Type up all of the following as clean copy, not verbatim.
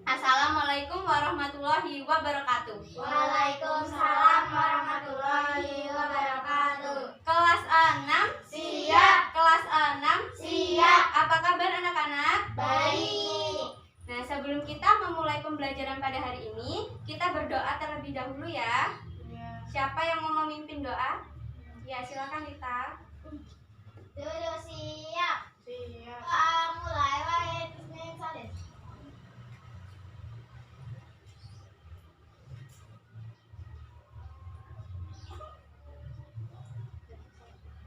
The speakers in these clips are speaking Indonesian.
Assalamualaikum warahmatullahi wabarakatuh. Waalaikumsalam warahmatullahi wabarakatuh. Kelas 6 Siap. Kelas 6 Siap. Apa kabar anak-anak? Baik. Nah, sebelum kita memulai pembelajaran pada hari ini, kita berdoa terlebih dahulu ya. Siapa yang mau memimpin doa? Ya, silakan Lita. Duduk siap. Siap. Mulai wahai Bismillah.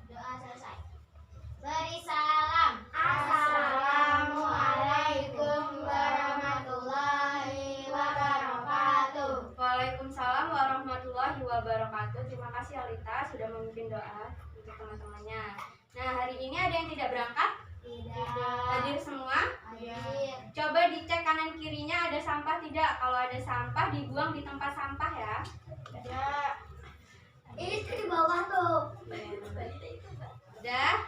Doa selesai. Beri salam. Assalamualaikum warahmatullahi wabarakatuh. Waalaikumsalam warahmatullahi wabarakatuh. Terima kasih Alita sudah memimpin doa untuk teman-temannya. Nah, hari ini ada yang tidak berangkat? Tidak. Hadir semua? Hadir. Coba dicek kanan kirinya ada sampah tidak? Kalau ada sampah dibuang di tempat sampah ya. Tidak. Ini tuh di bawah tuh. Udah?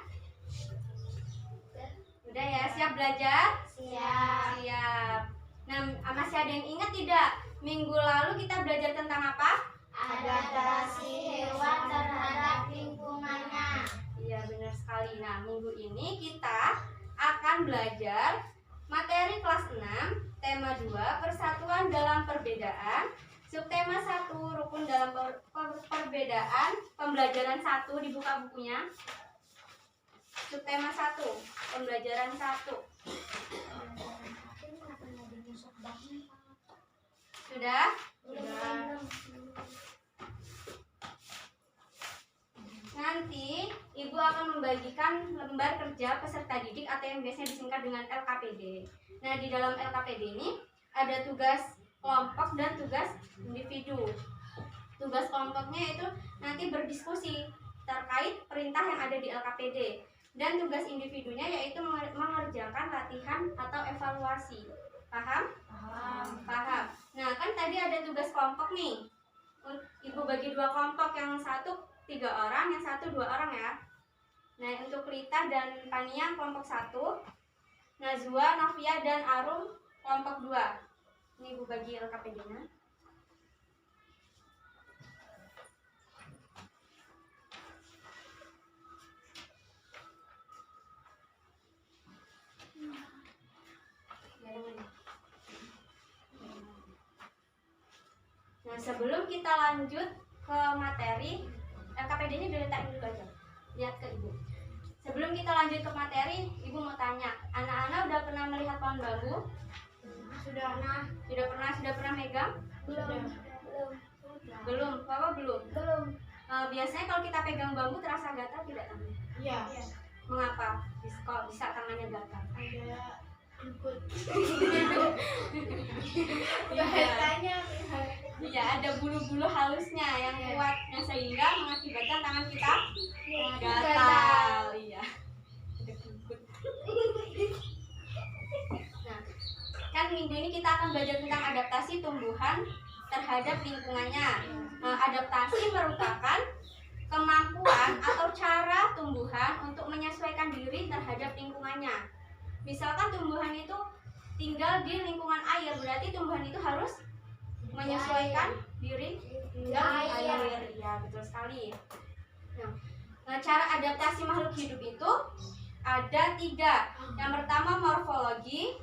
Udah ya, siap belajar? Siap. Siap. Nah, masih ada yang ingat tidak? Minggu lalu kita belajar tentang apa? Adaptasi hewan terhadap lingkungannya. Iya, benar sekali. Nah, minggu ini kita akan belajar materi kelas 6, tema 2, persatuan dalam perbedaan, subtema 1, rukun dalam perbedaan, pembelajaran 1, dibuka bukunya. Subtema 1, pembelajaran 1. Sudah? Nanti Ibu akan membagikan lembar kerja peserta didik atau yang biasanya disingkat dengan LKPD. Nah, di dalam LKPD ini ada tugas kelompok dan tugas individu. Tugas kelompoknya itu nanti berdiskusi terkait perintah yang ada di LKPD. Dan tugas individunya yaitu mengerjakan latihan atau evaluasi. Paham? Paham. Nah, kan tadi ada tugas kelompok nih. Ibu bagi 2 kelompok, yang satu 3 orang, yang satu 2 orang ya. Nah, untuk Lita dan Pania kelompok 1, Nazwa, Novia dan Arum kelompok 2. Ini Ibu bagi LKPD-nya. Nah, sebelum kita lanjut ke materi, LKPD-nya diletakin dulu aja. Lihat ke Ibu. Sebelum kita lanjut ke materi, Ibu mau tanya, anak-anak udah pernah melihat pohon bambu? Sudah. Sudah pernah megang? Belum. Bapak belum? Biasanya kalau kita pegang bambu terasa gatal tidak tangannya? Iya. Mengapa? Kok bisa tangannya gatal? Ada ikut. Bahasanya iya, ada bulu-bulu halusnya yang kuat, yang sehingga mengakibatkan tangan kita gatal. Iya. Ada kugut. Nah, kan minggu ini kita akan belajar tentang adaptasi tumbuhan terhadap lingkungannya. Nah, adaptasi merupakan kemampuan atau cara tumbuhan untuk menyesuaikan diri terhadap lingkungannya. Misalkan tumbuhan itu tinggal di lingkungan air, berarti tumbuhan itu harus menyesuaikan diri tinggal di air. Ya, betul sekali. Nah, cara adaptasi makhluk hidup itu ada 3. Yang pertama morfologi,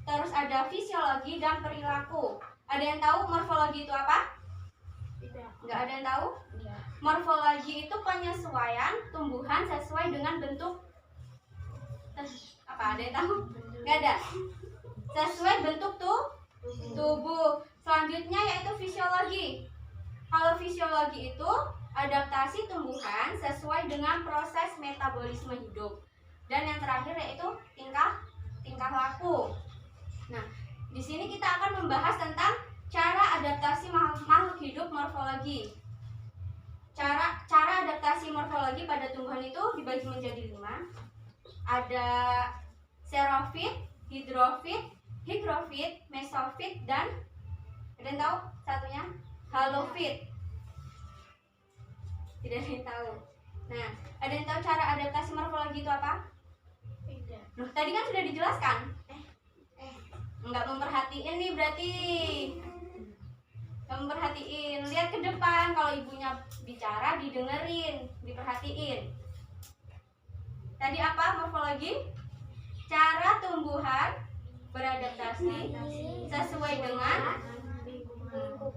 terus ada fisiologi dan perilaku. Ada yang tahu morfologi itu apa? Tidak. Nggak ada yang tahu? Morfologi itu penyesuaian tumbuhan sesuai dengan bentuk apa? Ada yang tahu? Nggak ada. Sesuai bentuk tubuh. Selanjutnya yaitu fisiologi. Kalau fisiologi itu adaptasi tumbuhan sesuai dengan proses metabolisme hidup. Dan yang terakhir yaitu tingkah laku. Nah, di sini kita akan membahas tentang cara adaptasi makhluk hidup morfologi. Cara adaptasi morfologi pada tumbuhan itu dibagi menjadi 5. Ada xerofit, hidrofit, higrofit, mesofit, dan ada yang tahu satunya? Halofit. Tidak ada yang tahu. Nah, ada yang tahu cara adaptasi morfologi itu apa? Tidak. Loh, tadi kan sudah dijelaskan. Nggak memperhatiin nih berarti. Nggak memperhatiin. Lihat ke depan, kalau ibunya bicara didengerin, diperhatiin. Tadi apa morfologi? Cara tumbuhan beradaptasi sesuai dengan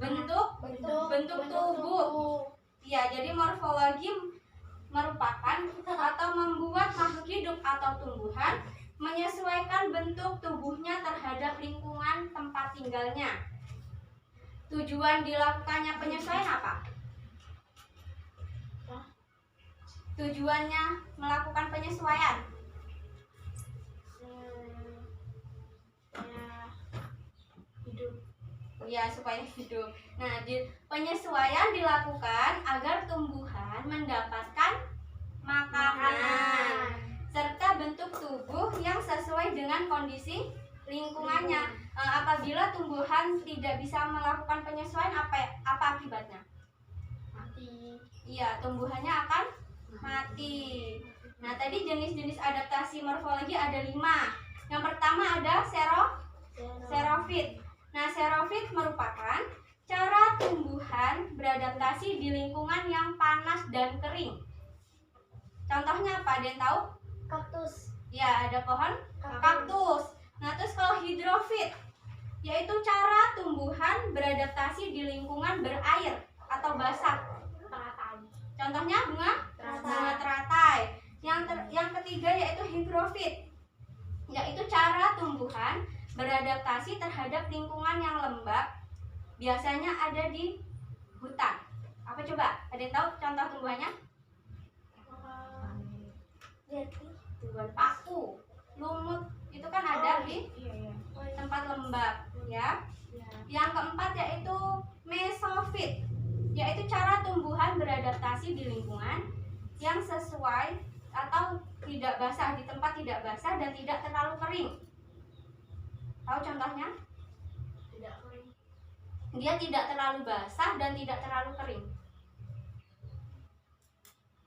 bentuk tubuh. Ya, jadi morfologi merupakan atau membuat makhluk hidup atau tumbuhan menyesuaikan bentuk tubuhnya terhadap lingkungan tempat tinggalnya. Tujuan dilakukannya penyesuaian apa? Tujuannya melakukan penyesuaian. Hidup. Ya, supaya hidup. Nah, penyesuaian dilakukan agar tumbuhan mendapatkan makanan serta bentuk tubuh yang sesuai dengan kondisi lingkungannya. Apabila tumbuhan tidak bisa melakukan penyesuaian, apa akibatnya? Mati. Iya, tumbuhannya akan mati. Nah, tadi jenis-jenis adaptasi morfologi ada 5. Yang pertama ada xerofit. Nah, xerofit merupakan cara tumbuhan beradaptasi di lingkungan yang panas dan kering. Contohnya apa? Ada yang tahu? Kaktus. Ya, ada pohon kaktus. Nah, terus kalau hidrofit, yaitu cara tumbuhan beradaptasi di lingkungan berair atau basah. Contohnya bunga teratai. Yang ketiga yaitu higrofit, yaitu cara tumbuhan beradaptasi terhadap lingkungan yang lembab, biasanya ada di hutan. Apa coba? Ada yang tahu contoh tumbuhannya? Tumbuhan paku, lumut, itu kan ada di Iya. tempat lembab, ya. Yang keempat yaitu mesofit, yaitu cara tumbuhan beradaptasi di lingkungan yang sesuai atau tidak basah, di tempat tidak basah dan tidak terlalu kering. Tahu contohnya? Tidak kering. Dia tidak terlalu basah dan tidak terlalu kering.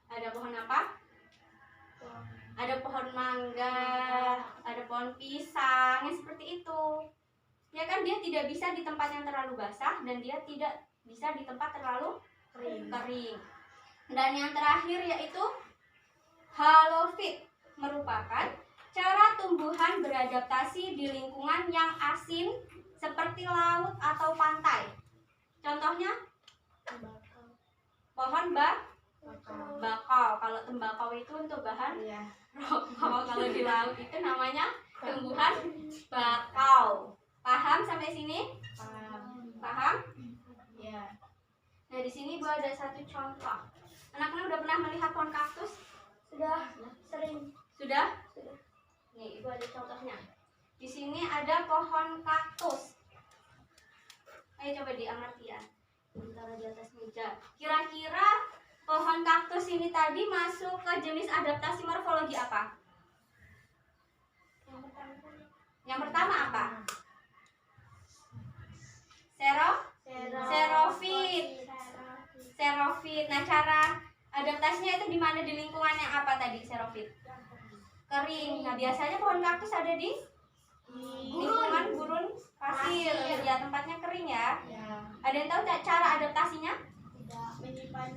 Ada pohon apa? Ada pohon mangga, ada pohon pisang, yang seperti itu. Ya kan, dia tidak bisa di tempat yang terlalu basah dan dia tidak bisa di tempat terlalu kering. Dan yang terakhir yaitu halofit, merupakan cara tumbuhan beradaptasi di lingkungan yang asin seperti laut atau pantai. Contohnya pohon bakau. Kalau tembakau itu untuk bahan rokok. Kalau di laut itu namanya tumbuhan bakau. Paham sampai sini? Paham? Ya. Nah, di sini Bu ada satu contoh. Anak-anak udah pernah melihat pohon kaktus? Sudah sering. Sudah? Nih, Ibu ada contohnya. Di sini ada pohon kaktus. Ayo coba diamati ya. Taruh di atas meja. Kira-kira pohon kaktus ini tadi masuk ke jenis adaptasi morfologi apa? Yang pertama apa? Xerofit. Nah, cara adaptasinya itu di mana, di lingkungan yang apa tadi xerofit? Kering. Nah, biasanya pohon kaktus ada di lingkungan gurun pasir. Ya, tempatnya kering ya. Ada yang tahu cara adaptasinya? Menyimpan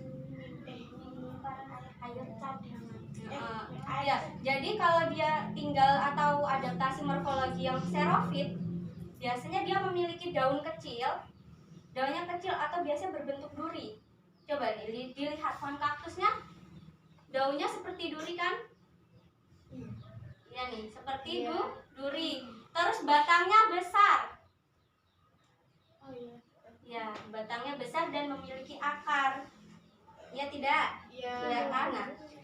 air cadangan. Ya, jadi kalau dia tinggal atau adaptasi morfologi yang xerofit, biasanya dia memiliki daun kecil. Daunnya kecil atau biasanya berbentuk duri. Coba nih, dilihat pohon kaktusnya. Daunnya seperti duri kan? Ya nih, seperti duri. Terus batangnya besar. Oh iya. Ya, batangnya besar dan memiliki akar. Ya tidak? Iya. Tidak kan?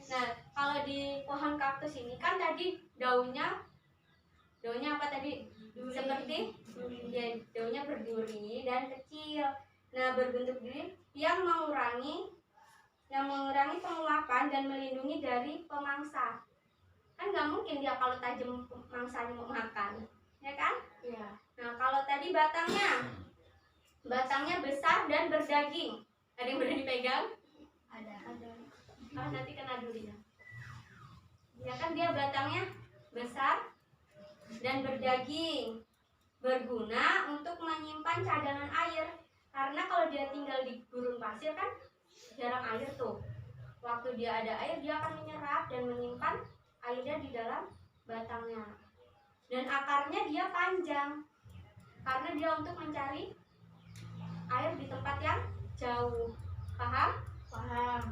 Nah, kalau di pohon kaktus ini kan tadi daunnya apa tadi? Duri. Seperti ya, daunnya berduri dan kecil. Nah, berbentuk duri yang mengurangi penguapan dan melindungi dari pemangsa. Kan nggak mungkin dia kalau tajam mangsanya mau makan, ya kan? Iya. Nah, kalau tadi batangnya besar dan berdaging. Ada yang boleh dipegang? Ada. Oh, nanti kena durinya. Ya kan, dia batangnya besar dan berdaging. berguna untuk menyimpan cadangan air. Karena kalau dia tinggal di gurun pasir kan jarang air tuh. Waktu dia ada air, dia akan menyerap dan menyimpan airnya di dalam batangnya. Dan akarnya dia panjang karena dia untuk mencari air di tempat yang jauh. Paham?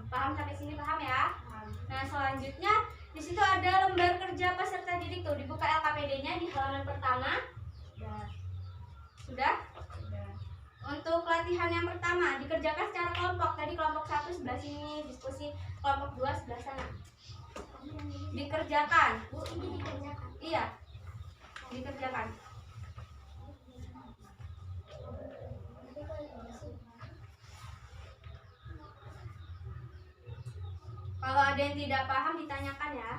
Paham sampai sini, paham ya? Nah, selanjutnya di situ ada lembar kerja peserta didik tuh. Dibuka LKPD-nya di halaman pertama. Sudah? Untuk latihan yang pertama dikerjakan secara kelompok. Tadi kelompok 1 sebelah sini diskusi, kelompok 2 sebelah sana. Dikerjakan. Bu, ini dikerjakan. Iya. Dikerjakan. Nanti kalau masih Kalau ada yang tidak paham ditanyakan ya.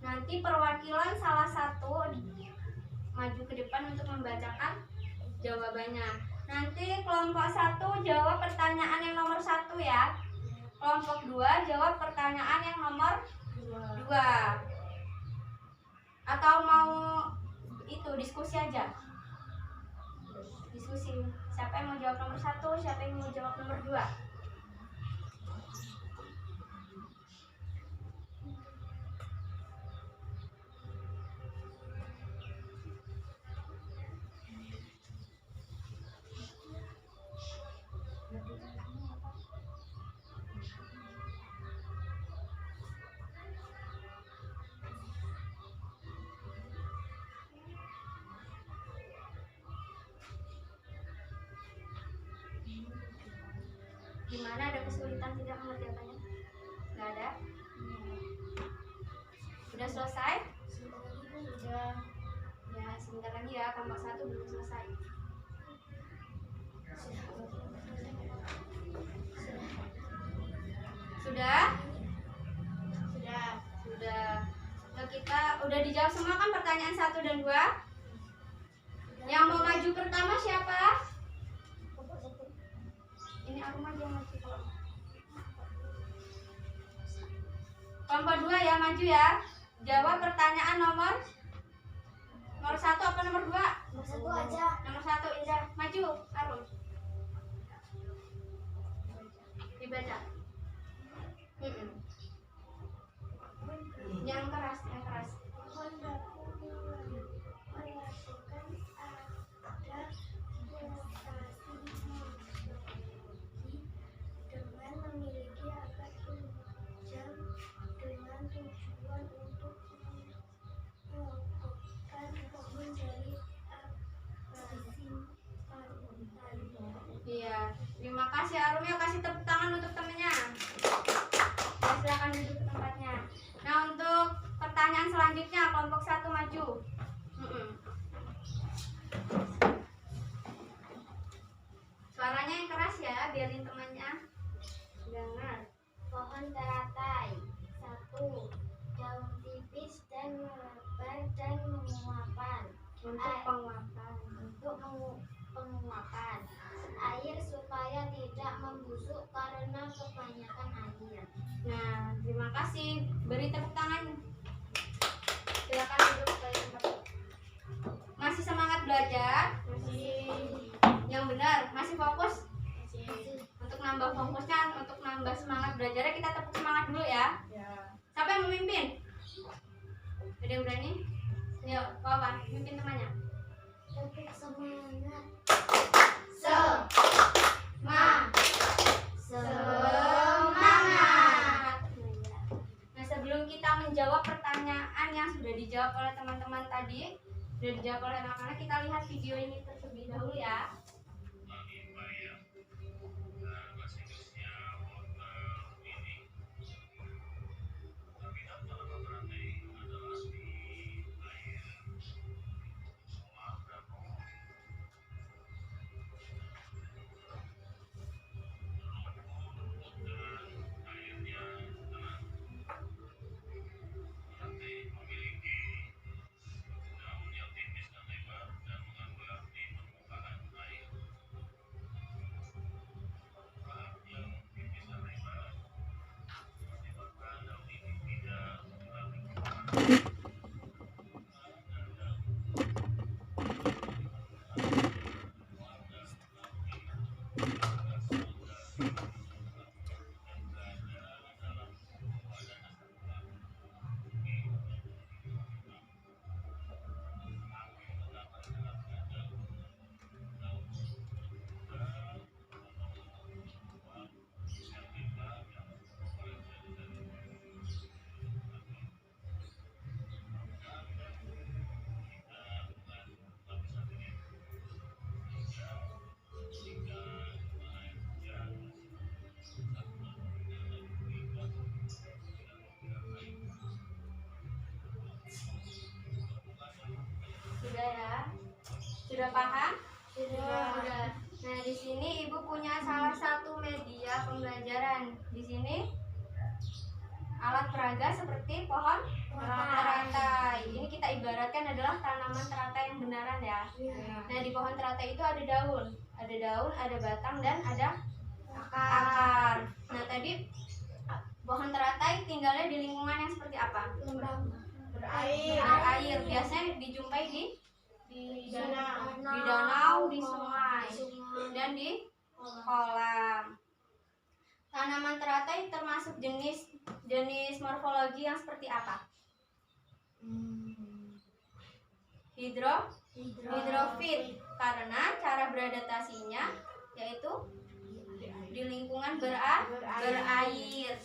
Nanti perwakilan salah satu maju ke depan untuk membacakan jawabannya. Nanti kelompok 1 jawab pertanyaan yang nomor 1 ya. Kelompok 2 jawab pertanyaan yang nomor 2. Atau mau itu diskusi aja? Diskusi. Siapa yang mau jawab nomor 1, siapa yang mau jawab nomor 2? Gimana, ada kesulitan tidak mengerjakannya? Nggak ada? Udah selesai? Sudah. Ya, sebentar lagi ya, kelompok 1 belum selesai. Sudah? Sudah. Nah, kita udah dijawab semua kan pertanyaan 1 dan 2? Yang mau maju pertama siapa? Ini Arum aja yang maju. Kelompok 2 ya, maju ya. Jawab pertanyaan nomor 1 apa nomor 2? nomor 1 aja. Nomor 1, Indah. Maju, Arum. Dibaca. Yang keras, yang keras. Dengan memiliki akar tunjang dengan tujuan untuk mengokohkan menjadi Iya, terima kasih Arum. Yuk kasih tepuk tangan untuk temennya. Ya, silakan duduk ke tempatnya. Nah, untuk pertanyaan selanjutnya kelompok 1 maju. Suaranya yang keras ya, biarin temannya dengar. pohon teratai. 1. Daun tipis dan melebar dan menguapan. Untuk penguatan. Untuk penguapan air supaya tidak membusuk karena kebanyakan air. Nah, terima kasih. Beri tepuk tangan. Silakan duduk ke tempat. Masih semangat belajar? Masih. Yang benar, masih fokus? Untuk nambah fokusnya, untuk nambah semangat belajarnya, kita tepuk semangat dulu ya. Siapa yang memimpin? Ada yang berani? Yuk, Wawan, mimpin temannya. Tepuk semangat. Semangat. Nah, sebelum kita menjawab pertanyaan yang sudah dijawab oleh teman-teman tadi, sudah dijawab oleh anak-anak, kita lihat video ini terlebih dahulu ya. Sudah ya? Sudah paham? Sudah. Nah, di sini Ibu punya salah satu media pembelajaran. Di sini alat peraga seperti pohon teratai. Ini kita ibaratkan adalah tanaman teratai yang benaran ya. Nah, di pohon teratai itu ada daun, ada batang dan ada akar. Nah, tadi pohon teratai tinggalnya di lingkungan yang seperti apa? Berair. Biasanya dijumpai di danau, di sungai, dan di kolam. Tanaman teratai termasuk jenis morfologi yang seperti apa? Hidrofit, karena cara beradaptasinya yaitu di lingkungan berair.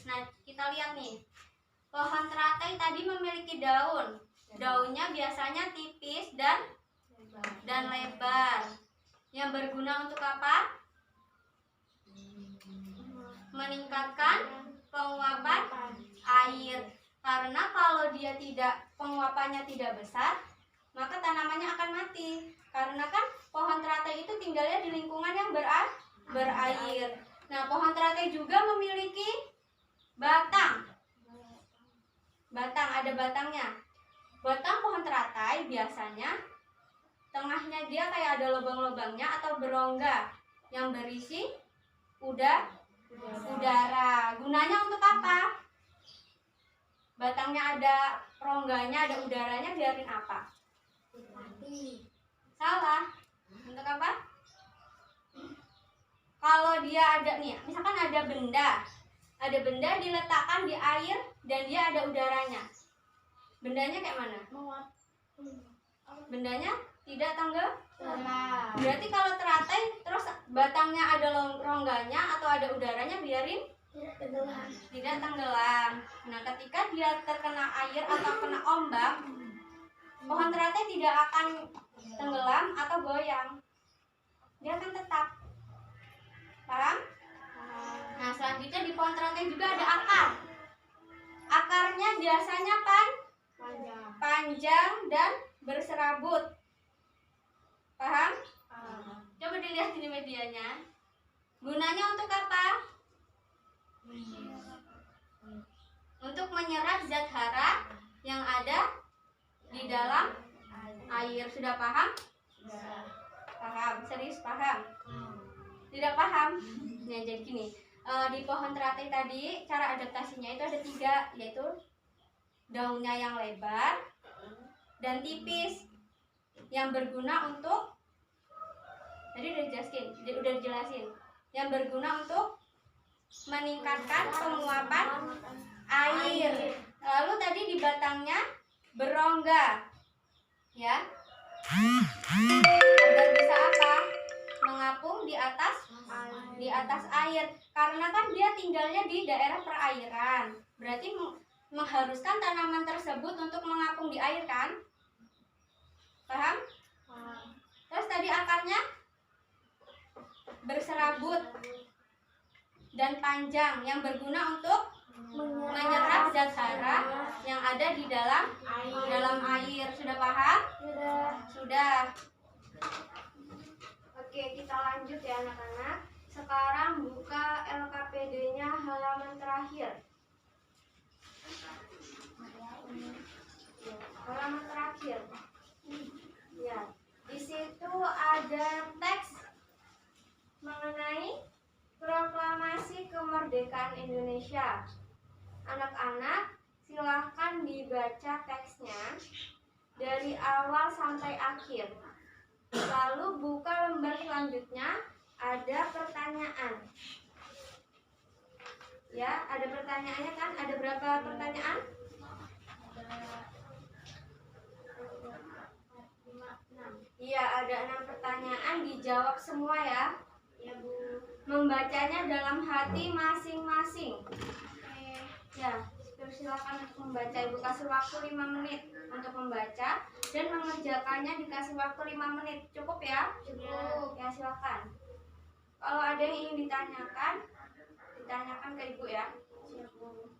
Nah, kita lihat nih, pohon teratai tadi memiliki daun. Daunnya biasanya tipis dan lebar. Yang berguna untuk apa? Meningkatkan penguapan air. Karena kalau penguapannya tidak besar, maka tanamannya akan mati. Karena kan pohon teratai itu tinggalnya di lingkungan yang berair. Nah, pohon teratai juga memiliki batang. Ada batangnya. Batang pohon teratai biasanya tengahnya dia kayak ada lubang-lubangnya atau berongga yang berisi udara. Gunanya untuk apa? Batangnya ada rongganya, ada udaranya, biarin apa? Salah. Untuk apa? Kalau dia ada nih, misalkan ada benda diletakkan di air dan dia ada udaranya. Bendanya kayak mana? Bendanya tidak tenggelam. Berarti kalau teratai terus batangnya ada rongganya atau ada udaranya, biarin tidak tenggelam. Nah, ketika dia terkena air atau kena ombak, pohon teratai tidak akan tenggelam atau goyang. Dia akan tetap. Paham? Nah, selanjutnya di pohon teratai juga ada akar. Akarnya biasanya panjang dan berserabut. Paham? Coba dilihat ini medianya. Gunanya untuk apa? Untuk menyerap zat hara yang ada di dalam air. Sudah paham? Paham? Serius paham? Tidak paham? Nah, jadi gini, di pohon teratai tadi cara adaptasinya itu ada 3, yaitu daunnya yang lebar dan tipis, yang berguna untuk, tadi udah dijelasin, yang berguna untuk meningkatkan penguapan air. Lalu tadi di batangnya berongga, ya, agar bisa apa? Mengapung di atas air. Karena kan dia tinggalnya di daerah perairan, berarti mengharuskan tanaman tersebut untuk mengapung di air kan? Paham? Terus tadi akarnya berserabut dan panjang, yang berguna untuk menyerap zat hara yang ada di dalam air. Sudah paham? Sudah. Oke, kita lanjut ya anak-anak. Sekarang buka LKPD-nya halaman terakhir. Halaman terakhir. Ya, di situ ada teks mengenai Proklamasi Kemerdekaan Indonesia. Anak-anak silahkan dibaca teksnya dari awal sampai akhir. Lalu buka lembar selanjutnya, ada pertanyaan. Ya, ada pertanyaannya kan? Ada berapa pertanyaan? Iya, ada 6 pertanyaan, dijawab semua ya. Ya Bu. Membacanya dalam hati masing-masing. Ya, silakan untuk membaca. Ibu kasih waktu 5 menit untuk membaca dan mengerjakannya dikasih waktu 5 menit. Cukup ya? Cukup. Ya, silakan. Kalau ada yang ingin ditanyakan ke Ibu ya. Siap Bu.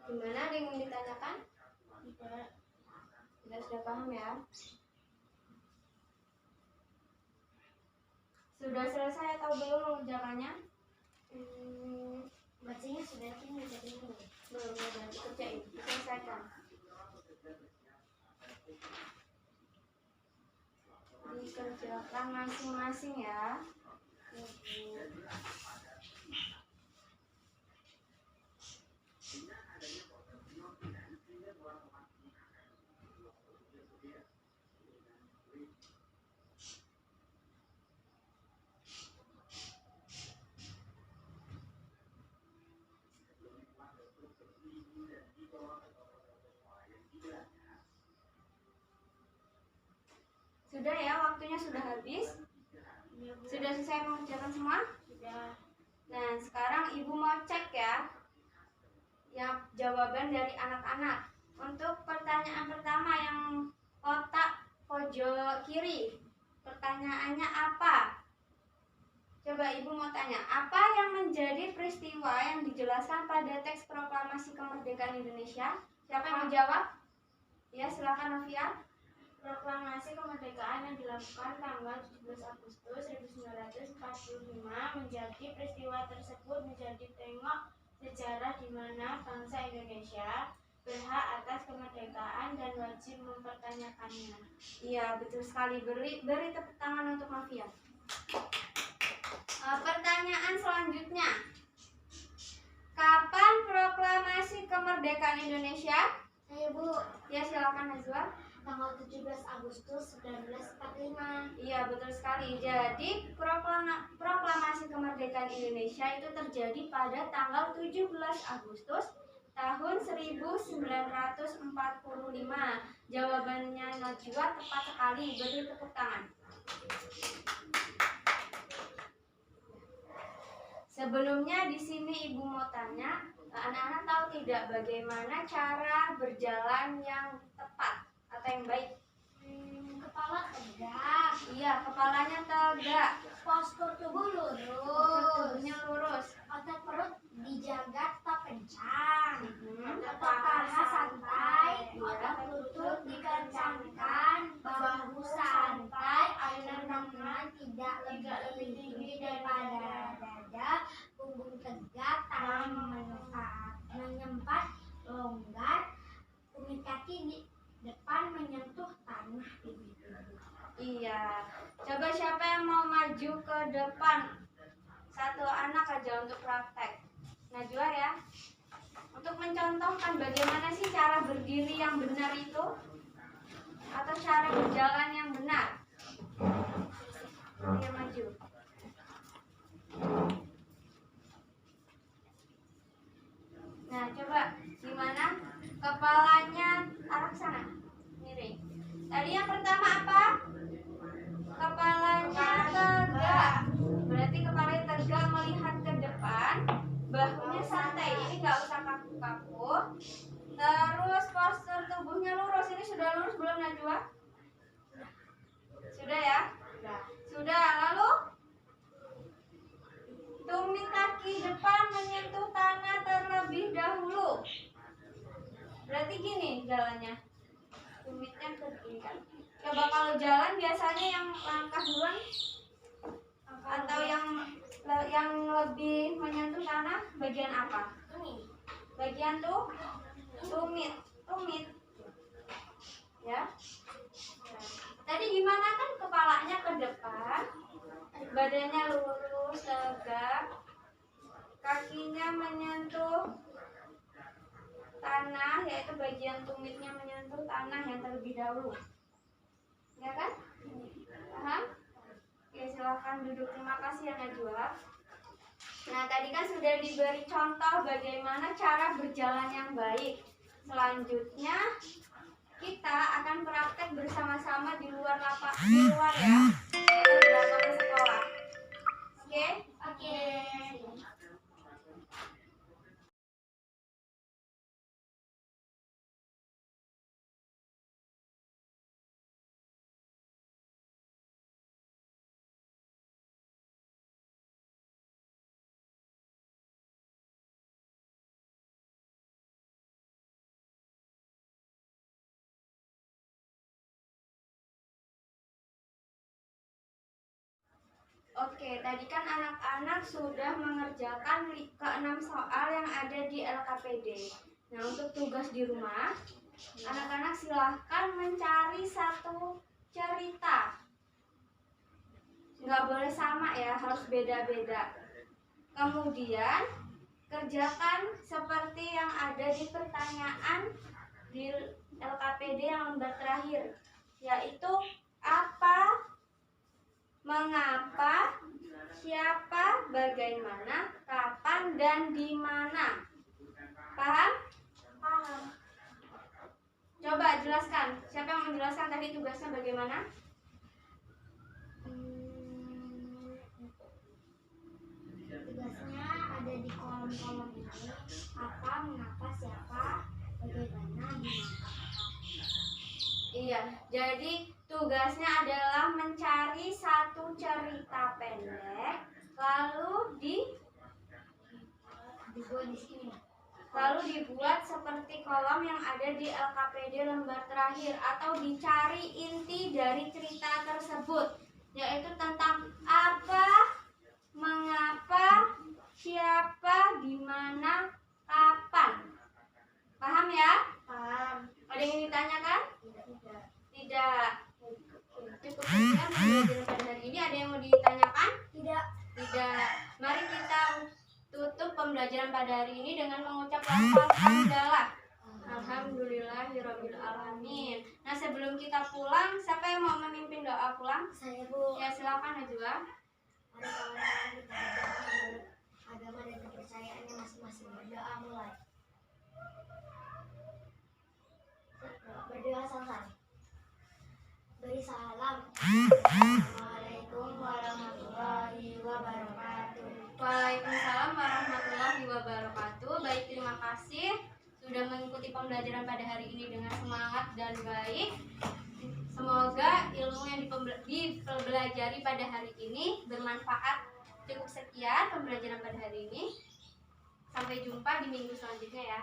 Gimana, ada yang ingin ditanyakan? Tidak. Sudah paham ya? Sudah selesai atau belum mengerjakannya? Bacanya sudah tinggi jadi Bu. Belum, ya berarti kerjain, selesaikan. Dikerjakan masing-masing ya. Sudah ya, waktunya sudah habis. Sudah selesai mengerjakan semua? Sudah. Nah, sekarang Ibu mau cek ya yang jawaban dari anak-anak. Untuk pertanyaan pertama yang kotak pojok kiri, pertanyaannya apa? Coba Ibu mau tanya, apa yang menjadi peristiwa yang dijelaskan pada teks proklamasi kemerdekaan Indonesia? Siapa yang mau jawab? Ya, silakan Novia. Proklamasi kemerdekaan yang dilakukan tanggal 17 Agustus 1945 menjadi peristiwa tersebut menjadi tengok sejarah di mana bangsa Indonesia berhak atas kemerdekaan dan wajib mempertanyakannya. Iya, betul sekali. Beri tepuk tangan untuk Novia. Pertanyaan selanjutnya. Kapan proklamasi kemerdekaan Indonesia? Saya Bu. Ya, silakan Najwa. Tanggal 17 Agustus 1945. Iya, betul sekali. Jadi, proklamasi kemerdekaan Indonesia itu terjadi pada tanggal 17 Agustus tahun 1945. Jawabannya Najwa tepat sekali. Beri tepuk tangan. Sebelumnya di sini Ibu mau tanya, anak-anak tahu tidak bagaimana cara berjalan yang tepat atau yang baik? Kepala tegak. Iya, kepalanya tegak, Postur tubuh lurus. tubuhnya lurus. Otot perut dijaga tetap kencang. Otot Paha paha santai. Iya. Otot lutut dikencangkan. Bahu santai. Air tangan tidak lebih tinggi daripada dada. Punggung tegak. Tangan menyempat longgar. Tumit kaki di depan menyentuh tanah. Iya. Coba siapa yang mau maju ke depan? Satu anak aja untuk praktek. Najwa ya. Untuk mencontohkan bagaimana sih cara berdiri yang benar itu? Atau cara berjalan yang benar? Dia maju. Nah, coba gimana? Kepalanya arah ke sana. Miring. Tadi yang pertama apa? Kepalanya tegak. Berarti kepalanya tegak melihat ke depan. Bahunya santai. Ini nggak usah kaku-kaku. Terus postur tubuhnya lurus. Ini sudah lurus belum Najwa? Sudah ya? Sudah. Lalu tumit kaki depan menyentuh tanah terlebih dahulu. Berarti gini jalannya. Tumitnya ke kiri kan. Coba kalau jalan biasanya yang langkah duluan atau yang lebih menyentuh tanah bagian apa? Bagian tumit. Ya. Tadi gimana kan kepalanya ke depan, badannya lurus tegak, kakinya menyentuh tanah, yaitu bagian tumitnya menyentuh tanah yang terlebih dahulu. Ya kan? Paham? Oke, silahkan duduk. Terima kasih ya Najwa. Nah, tadi kan sudah diberi contoh bagaimana cara berjalan yang baik. Selanjutnya kita akan praktek bersama-sama di luar ya, atau di lapangan sekolah. Oke? Oke. Oke, tadi kan anak-anak sudah mengerjakan ke-6 soal yang ada di LKPD. Nah, untuk tugas di rumah, anak-anak silahkan mencari satu cerita. Nggak boleh sama ya, harus beda-beda. Kemudian, kerjakan seperti yang ada di pertanyaan di LKPD yang lembar terakhir, yaitu apa, mengapa, siapa, bagaimana, kapan, dan di mana. Paham? Paham. Coba jelaskan. Siapa yang menjelaskan tadi tugasnya bagaimana? Tugasnya ada di kolom-kolom ini. Apa, mengapa, siapa, bagaimana, di mana. Iya, jadi tugasnya adalah mencari satu cerita pendek, lalu Dibuat di sini. dibuat seperti kolom yang ada di LKPD lembar terakhir, atau dicari inti dari cerita tersebut, yaitu tentang apa, mengapa, siapa, di mana, kapan. Paham ya? Paham. Ada yang ingin ditanyakan? Tidak. Tidak. Cukup sekian pembelajaran pada hari ini. Ada yang mau ditanyakan? Tidak. Tidak. Mari kita tutup pembelajaran pada hari ini dengan mengucap lafaz hamdalah. Alhamdulillahirabbil alamin. Nah, sebelum kita pulang, siapa yang mau memimpin doa pulang? Saya, Bu. Ya, silakan Najwa. Mari kawan-kawan kita berdoa menurut agama dan kepercayaannya masing-masing. Berdoa mulai. Berdoa selesai. Beri salam. Assalamualaikum warahmatullahi wabarakatuh. Waalaikumsalam warahmatullahi wabarakatuh. Baik, terima kasih sudah mengikuti pembelajaran pada hari ini dengan semangat dan baik. Semoga ilmu yang dipelajari pada hari ini bermanfaat. Cukup sekian pembelajaran pada hari ini. Sampai jumpa di minggu selanjutnya ya.